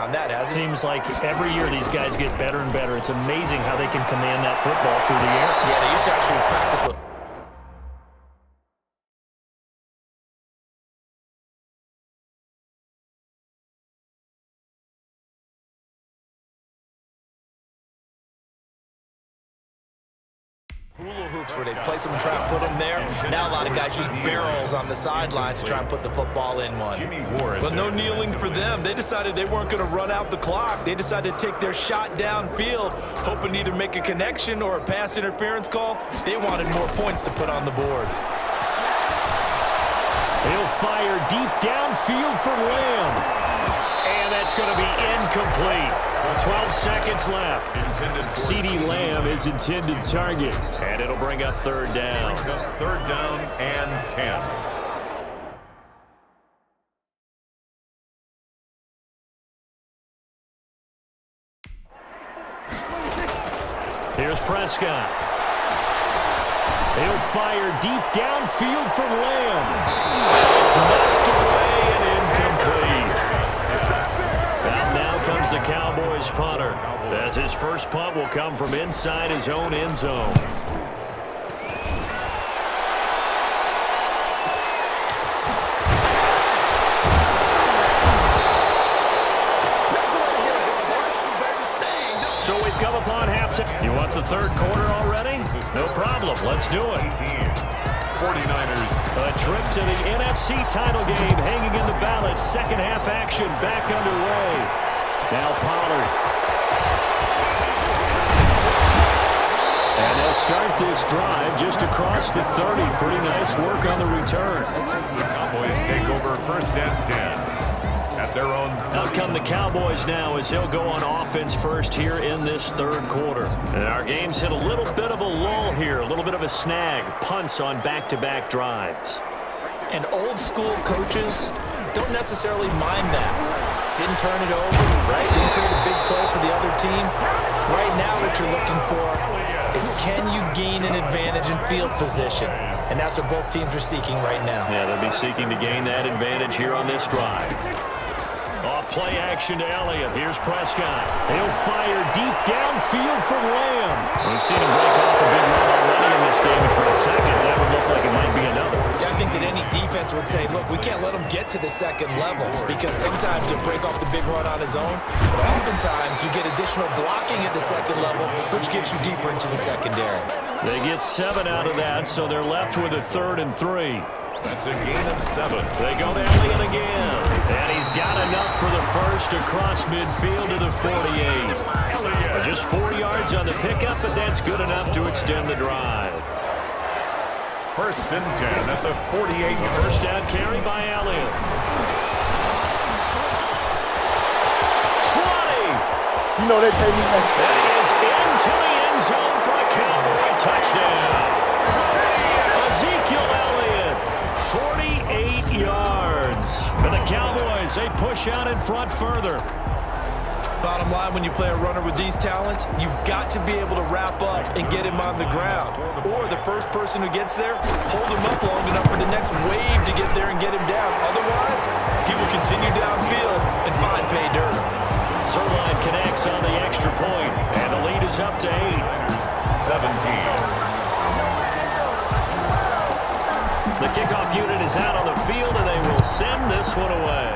on that, hasn't it? Seems like every year these guys get better and better. It's amazing how they can command that football through the air. Yeah, they used to actually practice with hula hoops where they place them and try and put them there. Now a lot of guys use barrels on the sidelines to try and put the football in one. But no kneeling for them. They decided they weren't going to run out the clock. They decided to take their shot downfield, hoping to either make a connection or a pass interference call. They wanted more points to put on the board. He'll fire deep downfield for Lamb. And that's going to be incomplete. 12 seconds left. CeeDee Lamb is intended target. And it'll bring up third down. Third down and 10. Here's Prescott. He'll fire deep downfield for Lamb. It's knocked away and incomplete. And now comes the Cowboys punter, as his first punt will come from inside his own end zone. So we've come upon halftime. You want the third quarter already? No problem. Let's do it. 49ers. A trip to the NFC title game hanging in the balance. Second half action back underway. Now Pollard. And they'll start this drive just across the 30. Pretty nice work on the return. The Cowboys take over first and 10. At their own. Out come the Cowboys now as they'll go on offense first here in this third quarter. And our game's hit a little bit of a lull here, a little bit of a snag. Punts on back-to-back drives. And old school coaches don't necessarily mind that. Didn't turn it over, right? Didn't create a big play for the other team. Right now what you're looking for is can you gain an advantage in field position? And that's what both teams are seeking right now. Yeah, they'll be seeking to gain that advantage here on this drive. Off play action to Elliott. Here's Prescott. He'll fire deep downfield for Lamb. We've seen him break off a big run already in this game, and for a second, that would look like it might be another. Yeah, I think that any defense would say, look, we can't let him get to the second level because sometimes he'll break off the big run on his own, but oftentimes you get additional blocking at the second level, which gets you deeper into the secondary. They get 7 out of that, so they're left with a 3rd and 3. That's a gain of 7. They go to Elliott again. And he's got enough for the first across midfield to the 48. Just 4 yards on the pickup, but that's good enough to extend the drive. First and 10 at the 48. First down carry by Elliott. 20. You know they take me back. That is into the end zone for a Cowboy touchdown. Ezekiel Elliott, 48 yards. And the Cowboys, they push out in front further. Bottom line, when you play a runner with these talents, you've got to be able to wrap up and get him on the ground. Or the first person who gets there, hold him up long enough for the next wave to get there and get him down. Otherwise, he will continue downfield and find pay dirt. Sirline connects on the extra point, and the lead is up to 8. 17. The kickoff unit is out on the field, and they will send this one away.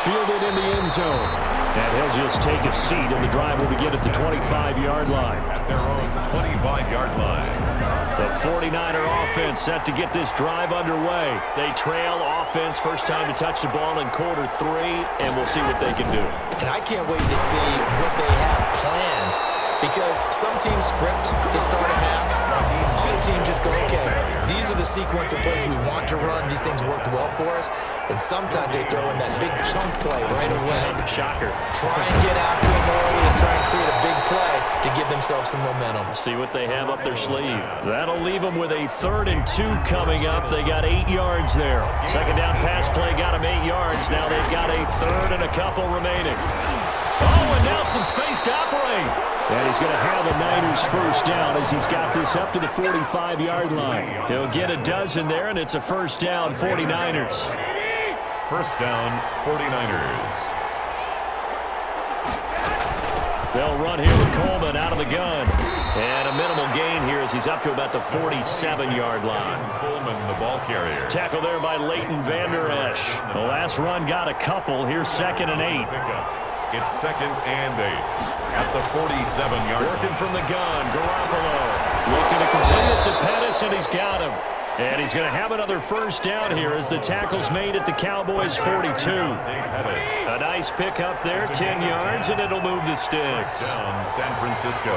Fielded in the end zone. And he'll just take a seat, and the drive will begin at the 25-yard line. At their own 25-yard line. The 49er offense set to get this drive underway. They trail offense, first time to touch the ball in quarter 3, and we'll see what they can do. And I can't wait to see what they have planned because some teams script to start a half. Other teams just go, okay, these are the sequence of plays we want to run. These things worked well for us. And sometimes they throw in that big chunk play right away. Shocker. Try and get after them early and try and create a big play to give themselves some momentum. See what they have up their sleeve. That'll leave them with a 3rd and 2 coming up. They got 8 yards there. Second down pass play got them 8 yards. Now they've got a 3rd and a couple remaining. Oh, and now some space to operate. And he's going to have the Niners first down as he's got this up to the 45-yard line. He'll get a dozen there, and it's a first down, 49ers. first down, 49ers. They'll run here with Coleman out of the gun. And a minimal gain here as he's up to about the 47-yard line. Coleman, the ball carrier. Tackle there by Leighton Vander Esch. The last run got a couple. Here's 2nd and 8. It's 2nd and 8 at the 47-yard line. Working from the gun, Garoppolo. Looking to complete it to Pettis, and he's got him. And he's going to have another first down here as the tackle's made at the Cowboys' 42. A nice pickup there, 10 yards, and it'll move the sticks. Down San Francisco.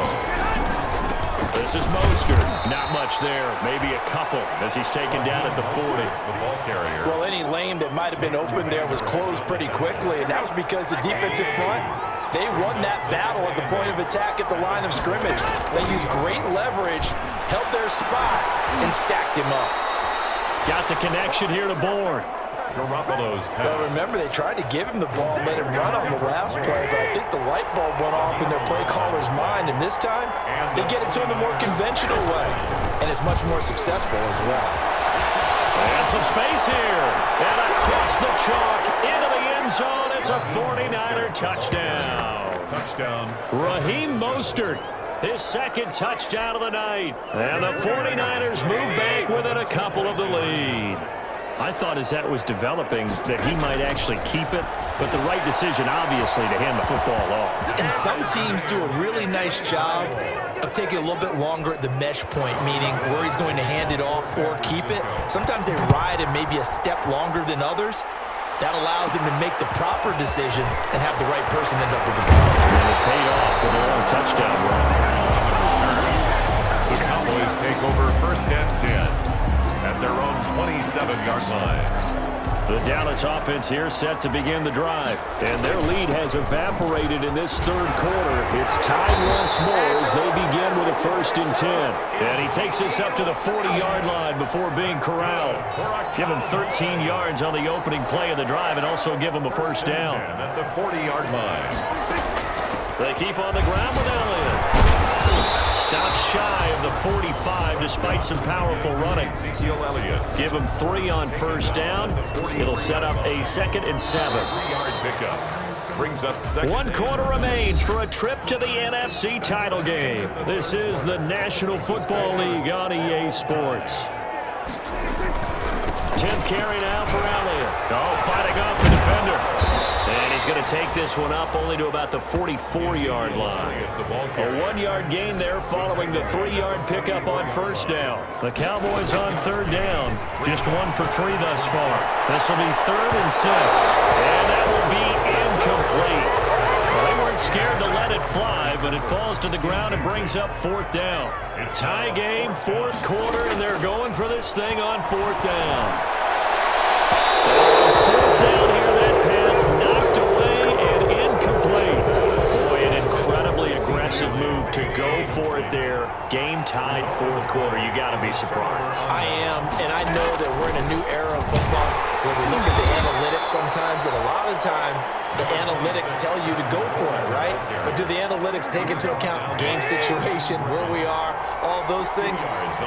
This is Mostert. Not much there, maybe a couple as he's taken down at the 40. The ball carrier. Well, any lane that might have been open there was closed pretty quickly, and that was because the defensive front, they won that battle at the point of attack at the line of scrimmage. They used great leverage, held their spot, and stacked him up. Got the connection here to Bourne. Garoppolo's pass. Well, remember, they tried to give him the ball and let him run on the last play, but I think the light bulb went off in their play caller's mind, and this time, they get it to him the more conventional way, and it's much more successful as well. And some space here. And across the chalk into the end zone. It's a 49er touchdown. Touchdown. Raheem Mostert, his 2nd touchdown of the night. And the 49ers move back within a couple of the lead. I thought as that was developing that he might actually keep it, but the right decision, obviously, to hand the football off. And some teams do a really nice job of taking a little bit longer at the mesh point, meaning where he's going to hand it off or keep it. Sometimes they ride him maybe a step longer than others. That allows him to make the proper decision and have the right person end up with the ball. And it paid off with their own touchdown run. The Cowboys take over 1st and 10 at their own 27-yard line. The Dallas offense here set to begin the drive. And their lead has evaporated in this 3rd quarter. It's tied once more as they begin with a 1st and 10. And he takes this up to the 40-yard line before being corralled. Give him 13 yards on the opening play of the drive and also give him a first down. At the 40-yard line. They keep on the ground with Elliott. Stops shy of the 45 despite some powerful running. Give him 3 on first down. It'll set up a 2nd and 7. 3-yard pickup. Brings up 2nd. 1 quarter remains for a trip to the NFC title game. This is the National Football League on EA Sports. 10th carry now for Elliott. Oh, fighting off the defender. And he's going to take this one up only to about the 44-yard line. A 1-yard gain there following the 3-yard pickup on first down. The Cowboys on 3rd down. Just 1 for 3 thus far. This will be 3rd and 6. And that will be incomplete. Well, they weren't scared to let it fly, but it falls to the ground and brings up 4th down. Tie game, 4th quarter, and they're going for this thing on 4th down. 4th down here, that pass knocked away and incomplete. Boy, an incredibly aggressive move to go for it there. Game-tied 4th quarter. You got to be surprised. I am, and I know that we're in a new era of football where we look at the analytics sometimes, and a lot of the time, the analytics tell you to go for it, right? But do the analytics take into account game situation, where we are, all those things?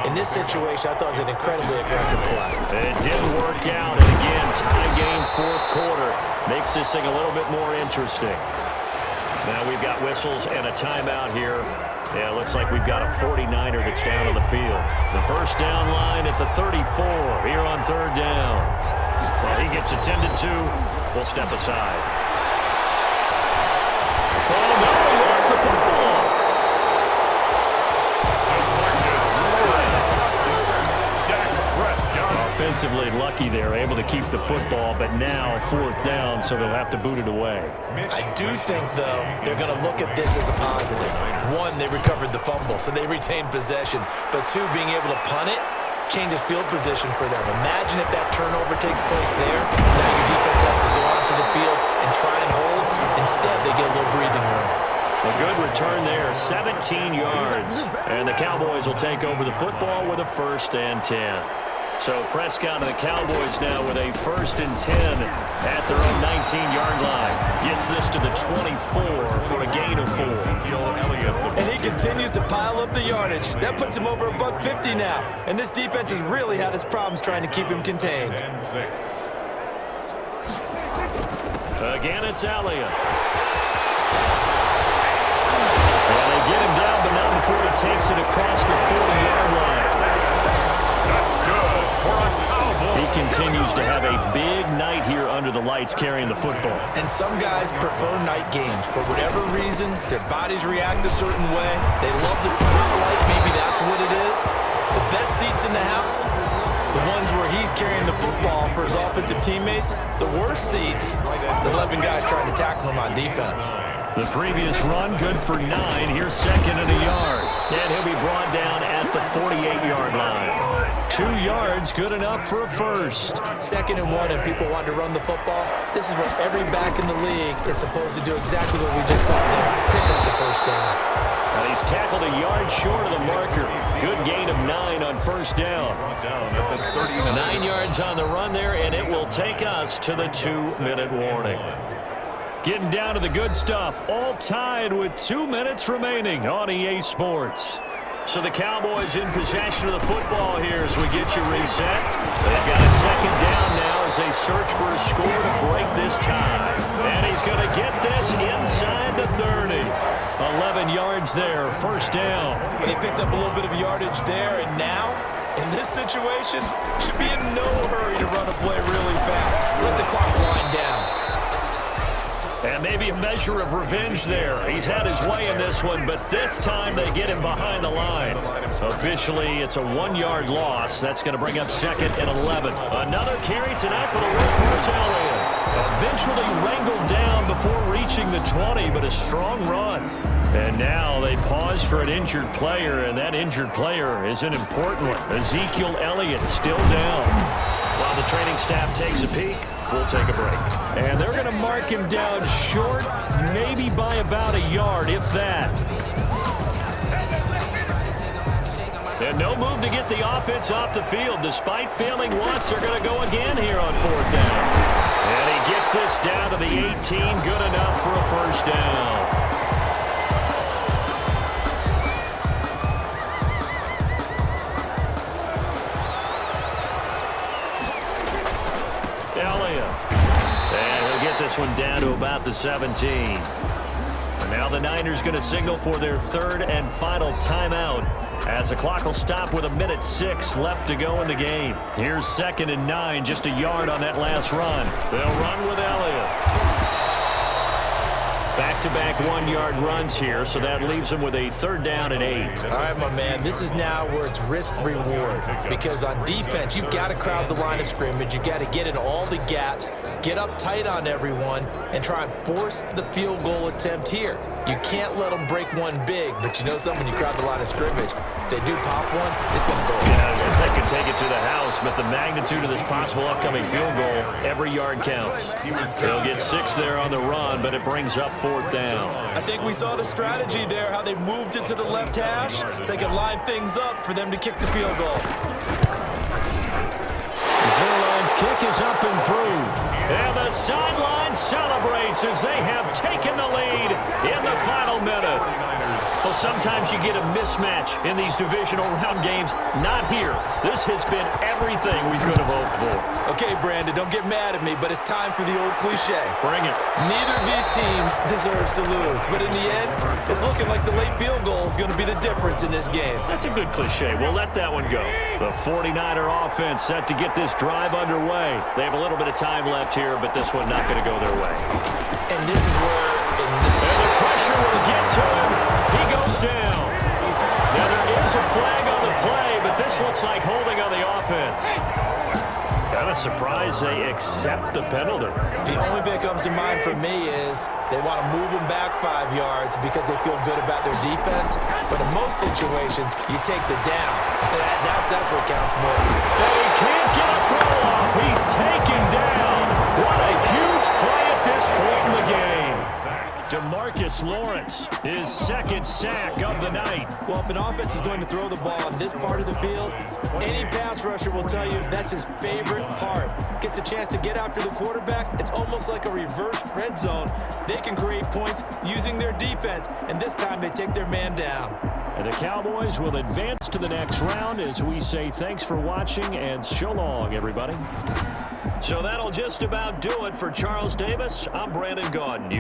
In this situation, I thought it was an incredibly aggressive play. It didn't work out, and again, tie game, 4th quarter. Makes this thing a little bit more interesting. Now we've got whistles and a timeout here. Yeah, it looks like we've got a 49er that's down on the field. The first down line at the 34 here on 3rd down. Well, he gets attended to. We'll step aside. Oh, no, he lost the football. Offensively lucky there, able to keep the football, but now 4th down, so they'll have to boot it away. I do think, though, they're going to look at this as a positive. 1, they recovered the fumble, so they retained possession. But 2, being able to punt it changes field position for them. Imagine if that turnover takes place there. Now your defense has to go onto the field and try and hold. Instead, they get a little breathing room. A good return there, 17 yards. And the Cowboys will take over the football with a 1st and 10. So Prescott and the Cowboys now with a 1st and 10 at their own 19-yard line. Gets this to the 24 for a gain of 4. And he continues to pile up the yardage. That puts him over $150 now. And this defense has really had its problems trying to keep him contained. Again, it's Elliott. And they get him down, but not before he takes it across the 40-yard line. That's good for a Cowboy. He continues to have a big night here under the lights carrying the football. And some guys prefer night games. For whatever reason, their bodies react a certain way. They love the spotlight. Maybe that's what it is. The best seats in the house, the ones where he's carrying the football for his offensive teammates. The worst seats, the 11 guys trying to tackle him on defense. The previous run, good for 9. Here's second and a yard. And he'll be brought down at the 48-yard line. 2 yards, good enough for a first. 2nd and 1, and people want to run the football. This is where every back in the league is supposed to do exactly what we just saw there. Pick up the first down. And he's tackled a yard short of the marker. Good gain of 9 on first down. 9 yards on the run there, and it will take us to the 2-minute warning. Getting down to the good stuff. All tied with 2 minutes remaining on EA Sports. So the Cowboys in possession of the football here as we get you reset. They've got a second down now as they search for a score to break this tie. And he's going to get this inside the 30. 11 yards there, first down. They picked up a little bit of yardage there, and now, in this situation, should be in no hurry to run a play really fast. Let the clock wind down. And maybe a measure of revenge there. He's had his way in this one, but this time they get him behind the line. Officially, it's a 1-yard loss. That's going to bring up 2nd and 11. Another carry tonight for the workhorse Elliott. Eventually wrangled down before reaching the 20, but a strong run. And now they pause for an injured player, and that injured player is an important one. Ezekiel Elliott still down. While the training staff takes a peek, we'll take a break. And they're going to mark him down short, maybe by about a yard, if that. And no move to get the offense off the field. Despite failing once, they're going to go again here on 4th down. And he gets this down to the 18, good enough for a first down. This one down to about the 17. And now the Niners going to signal for their 3rd and final timeout as the clock will stop with 1:06 left to go in the game. Here's 2nd and 9, just a yard on that last run. They'll run with Elliott. Back-to-back 1-yard runs here, so that leaves them with a 3rd down and 8. All right, my man, this is now where it's risk-reward, because on defense, you've got to crowd the line of scrimmage. You've got to get in all the gaps, get up tight on everyone, and try and force the field goal attempt here. You can't let them break one big, but you know something, when you crowd the line of scrimmage, if they do pop one, it's going to go. Yeah, they can take it to the house, but the magnitude of this possible upcoming field goal, every yard counts. They'll get 6 there on the run, but it brings up 4th down. I think we saw the strategy there, how they moved it to the left hash so they could line things up for them to kick the field goal. Zerline's kick is up and through. And the sideline celebrates as they have taken the lead in the final minute. Well, sometimes you get a mismatch in these divisional round games. Not here. This has been everything we could have hoped for. Okay, Brandon, don't get mad at me, but it's time for the old cliche. Bring it. Neither of these teams deserves to lose, but in the end, it's looking like the late field goal is going to be the difference in this game. That's a good cliche. We'll let that one go. The 49er offense set to get this drive underway. They have a little bit of time left here, but this one not going to go their way. And this is where... And the pressure will get to him. He goes down. Now there is a flag on the play, but this looks like holding on the offense. Kind of surprised they accept the penalty. The only thing that comes to mind for me is they want to move them back 5 yards because they feel good about their defense. But in most situations, you take the down. That's what counts more. They can't get a throw off. He's taken down. What a huge play at this point in the game. DeMarcus Lawrence, his 2nd sack of the night. Well, if an offense is going to throw the ball on this part of the field, any pass rusher will tell you that's his favorite part. Gets a chance to get after the quarterback. It's almost like a reverse red zone. They can create points using their defense, and this time they take their man down. And the Cowboys will advance to the next round as we say thanks for watching and so long, everybody. So that'll just about do it for Charles Davis. I'm Brandon Gaudin.